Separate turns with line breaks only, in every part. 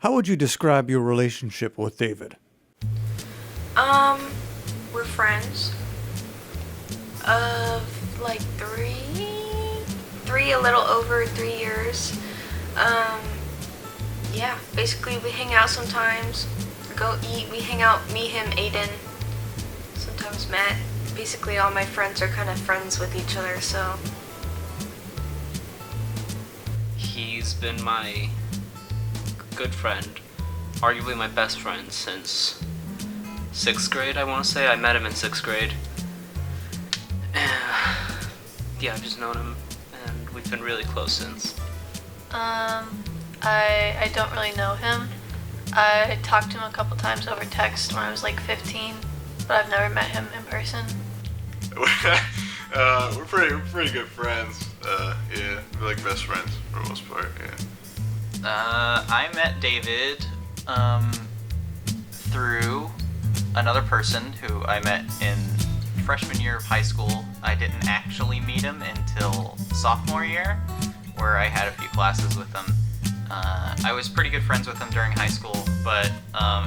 How would you describe your relationship with David?
We're friends of like a little over 3 years. Yeah, basically we hang out sometimes, go eat, we hang out, me, him, Aiden, sometimes Matt. Basically all my friends are kind of friends with each other, so.
He's been my good friend, arguably my best friend since 6th grade, I want to say. I met him in 6th grade. Yeah, I've just known him, and we've been really close since.
I don't really know him. I talked to him a couple times over text when I was like 15, but I've never met him in person.
We're pretty good friends. Yeah, we're like best friends for the most part. Yeah.
I met David through another person who I met in freshman year of high school. I didn't actually meet him until sophomore year, where I had a few classes with him. I was pretty good friends with him during high school, but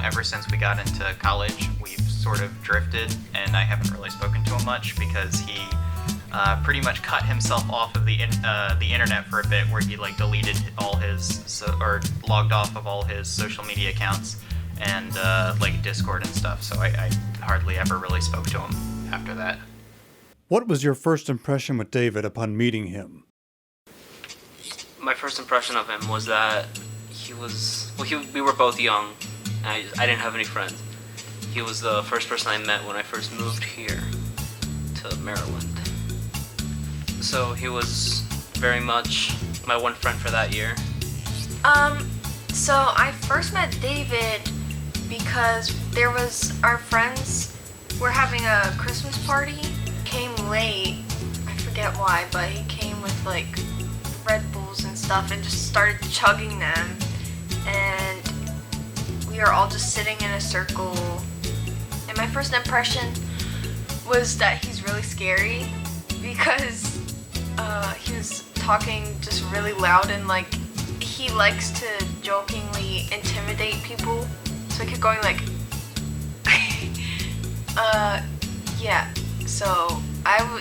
ever since we got into college, we've sort of drifted, and I haven't really spoken to him much because he pretty much cut himself off of the internet for a bit, where he like deleted all his or logged off of all his social media accounts and like Discord and stuff. So I hardly ever really spoke to him after that.
What was your first impression with David upon meeting him?
My first impression of him was that we were both young, and I didn't have any friends. He was the first person I met when I first moved here to Maryland. So he was very much my one friend for that year.
So I first met David because our friends were having a Christmas party, came late, I forget why, but he came with like Red Bulls and stuff and just started chugging them, and we were all just sitting in a circle, and my first impression was that he's really scary because he was talking just really loud, and like he likes to jokingly intimidate people, so he kept going like yeah, so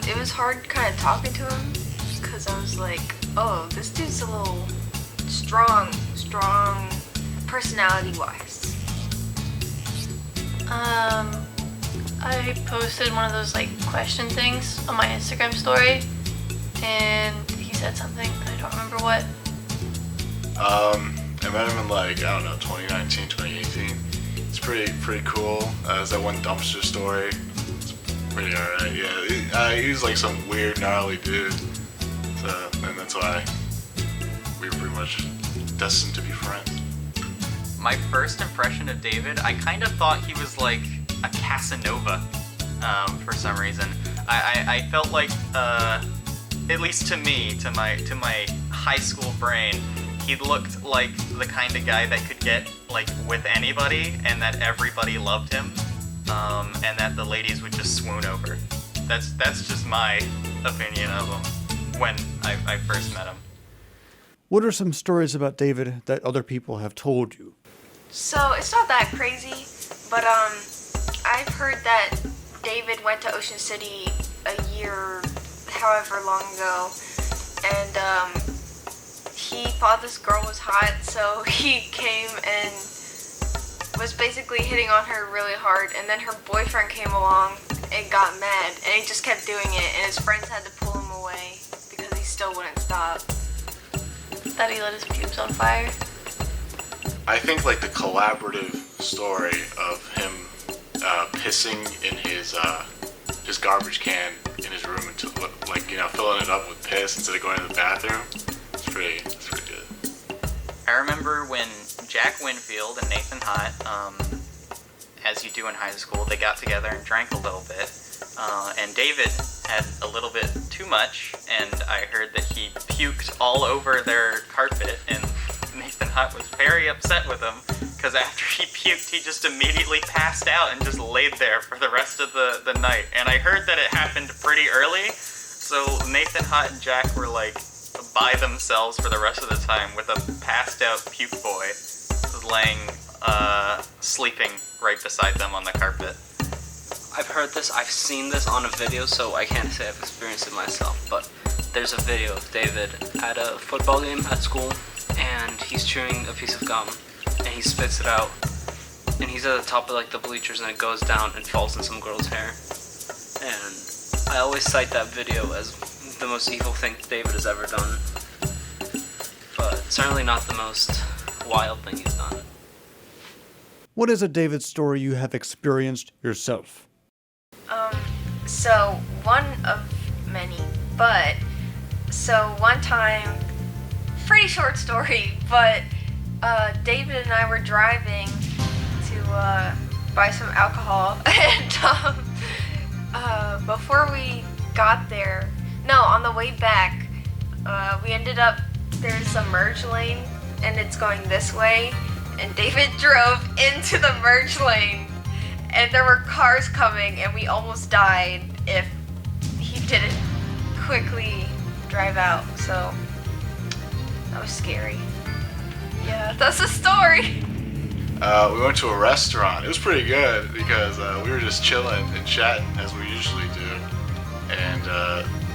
it was hard kind of talking to him because I was like, oh, this dude's a little strong personality-wise.
I posted one of those like question things on my Instagram story, and he said something, I don't remember what.
I met him in like, I don't know, 2019, 2018. It's pretty cool. There's that one dumpster story. It's pretty alright, yeah. He was like some weird, gnarly dude. So, and that's why we were pretty much destined to be friends.
My first impression of David, I kind of thought he was like a Casanova for some reason. I felt like, at least to me, to my high school brain, he looked like the kind of guy that could get like with anybody, and that everybody loved him, and that the ladies would just swoon over. That's just my opinion of him when I first met him.
What are some stories about David that other people have told you?
So it's not that crazy, but I've heard that David went to Ocean City a year, however long ago, and he thought this girl was hot, so he came and was basically hitting on her really hard, and then her boyfriend came along and got mad, and he just kept doing it, and his friends had to pull him away because he still wouldn't stop.
That he lit his pubes on fire.
I think like the collaborative story of him pissing in his garbage can in his room until, like, you know, filling it up with piss instead of going to the bathroom. It's pretty good.
I remember when Jack Winfield and Nathan Hott, as you do in high school, they got together and drank a little bit. And David had a little bit too much, and I heard that he puked all over their carpet, and Nathan Hott was very upset with him, because after he puked, he just immediately passed out and just laid there for the rest of the night. And I heard that it happened pretty early, so Nathan Hott and Jack were like by themselves for the rest of the time with a passed out puke boy. So was laying, sleeping right beside them on the carpet.
I've heard this, I've seen this on a video, so I can't say I've experienced it myself, but there's a video of David at a football game at school, and he's chewing a piece of gum, and he spits it out, and he's at the top of like the bleachers, and it goes down and falls in some girl's hair. And I always cite that video as the most evil thing David has ever done, but certainly not the most wild thing he's done.
What is a David story you have experienced yourself?
So one of many, but so one time, pretty short story, but David and I were driving to buy some alcohol, and before we got there, no, on the way back, we ended up, there's a merge lane, and it's going this way, and David drove into the merge lane, and there were cars coming, and we almost died if he didn't quickly drive out, so that was scary. Yeah, that's the story.
We went to a restaurant. It was pretty good because we were just chilling and chatting as we usually do, and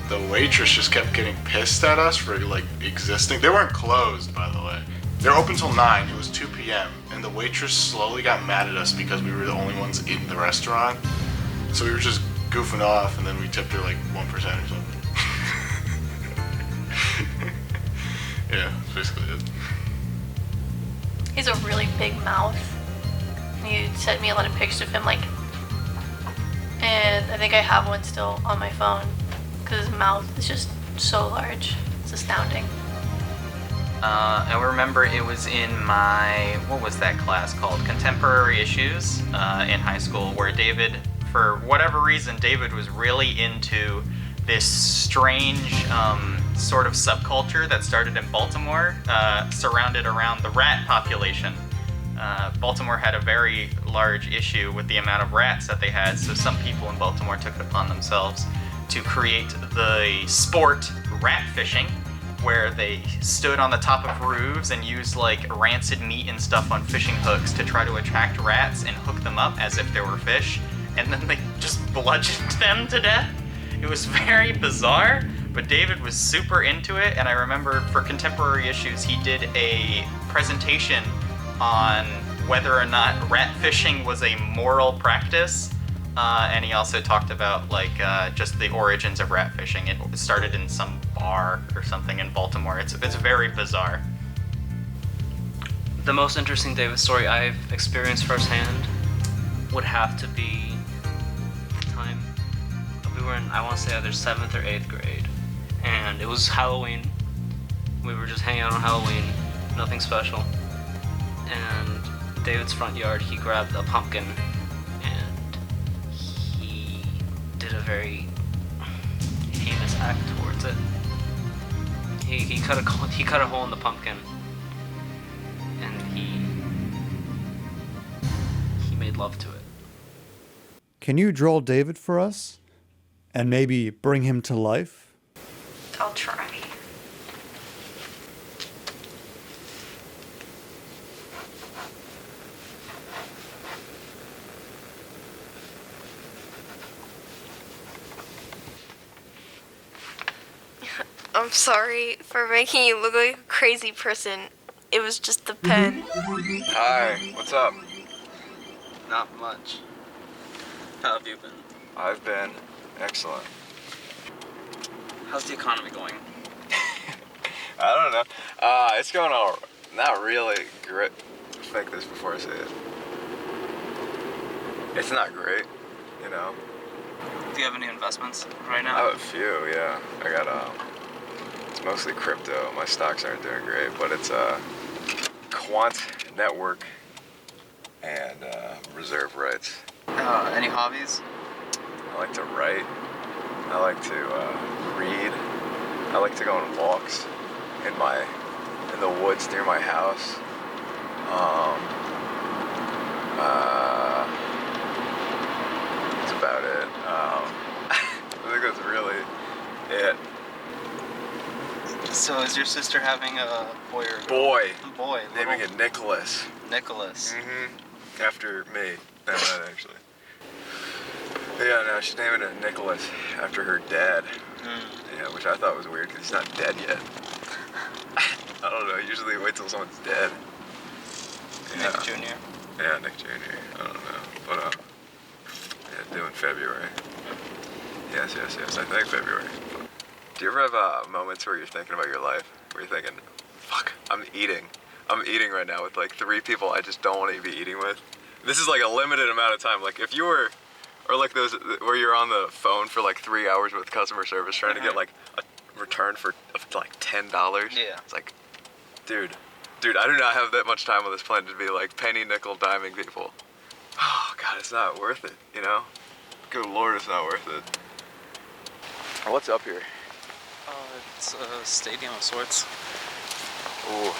the waitress just kept getting pissed at us for like existing. They weren't closed, by the way. They were open till 9. It was 2 p.m. and the waitress slowly got mad at us because we were the only ones in the restaurant. So we were just goofing off, and then we tipped her like 1% or something. Yeah, that's basically it.
He has a really big mouth. You sent me a lot of pictures of him, like, and I think I have one still on my phone because his mouth is just so large. It's astounding.
I remember it was in my, what was that class called? Contemporary Issues in high school, where David, for whatever reason, David was really into this strange sort of subculture that started in Baltimore, surrounded around the rat population. Baltimore had a very large issue with the amount of rats that they had, so some people in Baltimore took it upon themselves to create the sport rat fishing, where they stood on the top of roofs and used like rancid meat and stuff on fishing hooks to try to attract rats and hook them up as if they were fish, and then they just bludgeoned them to death. It was very bizarre, but David was super into it, and I remember for Contemporary Issues he did a presentation on whether or not rat fishing was a moral practice, and he also talked about like just the origins of rat fishing. It started in some bar or something in Baltimore. It's very bizarre.
The most interesting David story I've experienced firsthand would have to be the time we were in, I want to say either 7th or 8th grade, and it was Halloween. We were just hanging out on Halloween, nothing special. And David's front yard, he grabbed a pumpkin and he did a very heinous act towards it. He cut a hole in the pumpkin, and he made love to it.
Can you draw David for us? And maybe bring him to life?
I'll try. I'm sorry for making you look like a crazy person. It was just the pen.
Hi, what's up?
Not much. How have you been?
I've been excellent.
How's the economy going?
I don't know. It's going all not really great. Think this before I say it. It's not great, you know.
Do you have any investments right now?
I have a few, yeah. I got it's mostly crypto. My stocks aren't doing great, but it's quant network and reserve rights.
Any hobbies?
I like to write. I like to read. I like to go on walks in the woods near my house. That's about it. I think that's really it.
So is your sister having a boy or a girl?
Boy.
Boy.
Naming
little
it Nicholas.
Nicholas.
Mm-hmm. After me. Not that, actually. Yeah, no, she's naming it Nicholas after her dad. Yeah, which I thought was weird because he's not dead yet. I don't know, usually wait till someone's dead. Yeah.
Nick Jr.
Yeah, Nick Jr. I don't know. But, yeah, doing February. Yes, I think February. Do you ever have moments where you're thinking about your life? Where you're thinking, fuck, I'm eating right now with like 3 people I just don't want to be eating with. This is like a limited amount of time. Like if you were, or like those where you're on the phone for like 3 hours with customer service trying to get like a return for like $10.
Yeah.
It's like, dude, I do not have that much time on this planet to be like penny nickel diming people. Oh God, it's not worth it, you know? Good Lord, it's not worth it. What's up here?
It's a stadium of sorts.
Ooh,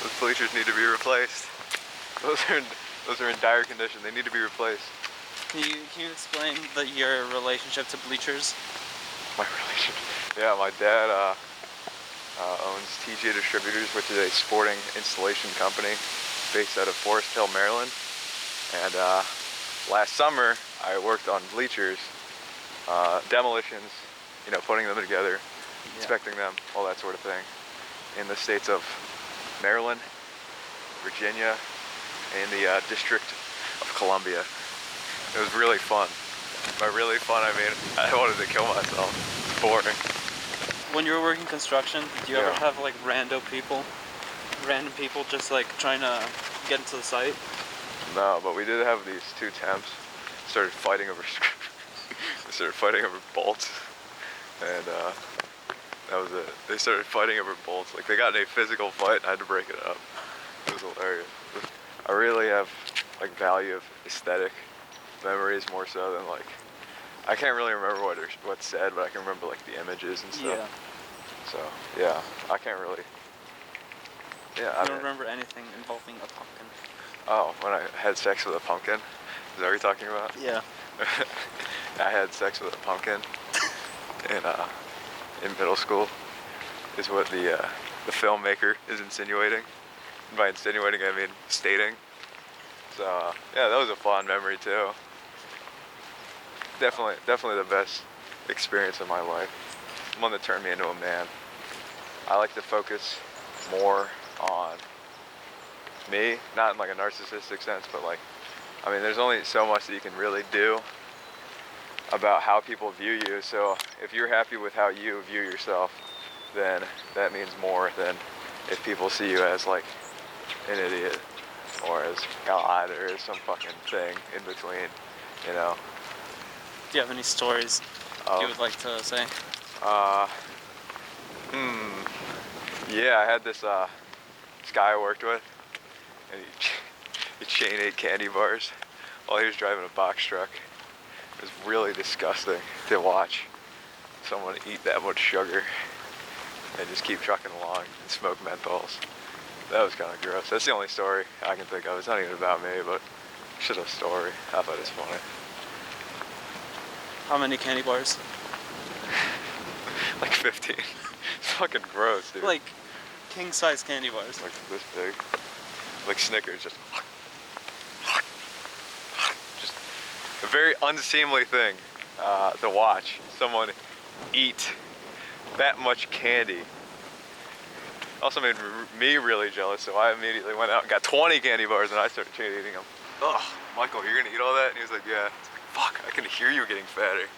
those bleachers need to be replaced. Those are in dire condition. They need to be replaced.
Can you explain your relationship to bleachers?
My relationship. Yeah, my dad owns TJ Distributors, which is a sporting installation company based out of Forest Hill, Maryland. And last summer, I worked on bleachers, demolitions, you know, putting them together, inspecting them, all that sort of thing, in the states of Maryland, Virginia, and the District of Columbia. It was really fun. By really fun, I mean I wanted to kill myself. It's boring.
When you were working construction, did you ever
Yeah.
have like random people just like trying to get into the site?
No, but we did have these 2 temps. Started fighting over they started fighting over bolts, and that was it. They started fighting over bolts. Like they got in a physical fight, and I had to break it up. It was hilarious. I really have like value of aesthetic memories more so than like, I can't really remember what's said, but I can remember like the images and stuff.
Yeah.
So yeah, I can't really. Yeah,
I don't remember anything involving a pumpkin.
Oh, when I had sex with a pumpkin? Is that what you're talking about?
Yeah.
I had sex with a pumpkin in middle school, is what the filmmaker is insinuating. And by insinuating, I mean stating. So yeah, that was a fond memory too. Definitely the best experience of my life. One that turned me into a man. I like to focus more on me, not in like a narcissistic sense, but like, I mean, there's only so much that you can really do about how people view you. So if you're happy with how you view yourself, then that means more than if people see you as like an idiot or as God or as some fucking thing in between, you know.
Do you have any stories you would like to say?
Yeah, I had this guy I worked with, and he chain ate candy bars while he was driving a box truck. It was really disgusting to watch someone eat that much sugar and just keep trucking along and smoke menthols. That was kind of gross. That's the only story I can think of. It's not even about me, but it's just a story. I thought it's funny.
How many candy bars?
Like 15. It's fucking gross, dude.
Like king size candy bars.
Like this big. Like Snickers, just a very unseemly thing to watch someone eat that much candy. Also made me really jealous, so I immediately went out and got 20 candy bars and I started eating them. Ugh, Michael, you're gonna eat all that? And he was like, yeah. Fuck, I can hear you getting fatter.